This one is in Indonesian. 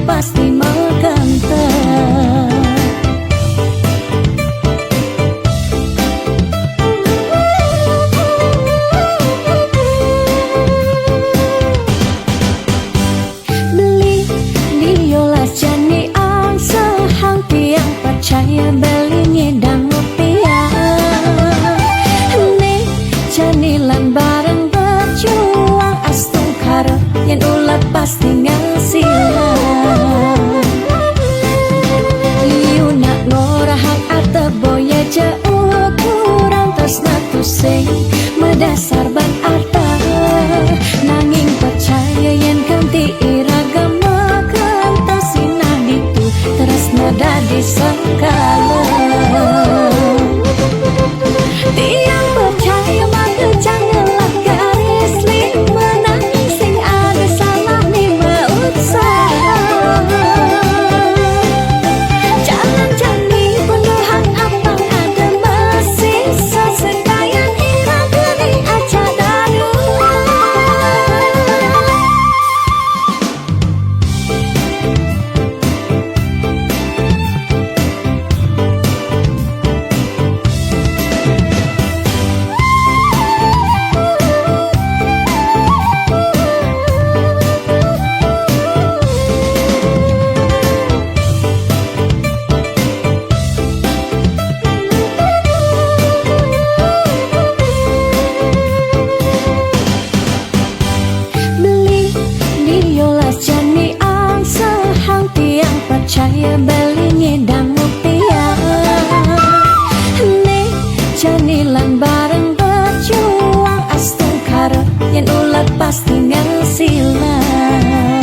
pasti meganta. Beli diolas jani ang sehang tiang percaya beli ngedang rupiah. Nih janilan bareng berjuang astung karep yen ulat pasti ngasilan. Iu nak ngorahak ateboya jauh kurang tresna tusing medasar ban arta. Nanging percaya yen ganti iragama kanta sinah ditu tresna dadi sekala. Tiang percaya mangga janganlah garis lima nanging sing ada salah lima usaha. Jangan jani penuhan abang ada masih sesekayan iragani aja dadu. Beli diolas jani ang sehang tiang percaya beli ngedang rupiah. Nih janilan bareng berjuang astung karep yen ulat pasti ngasilan.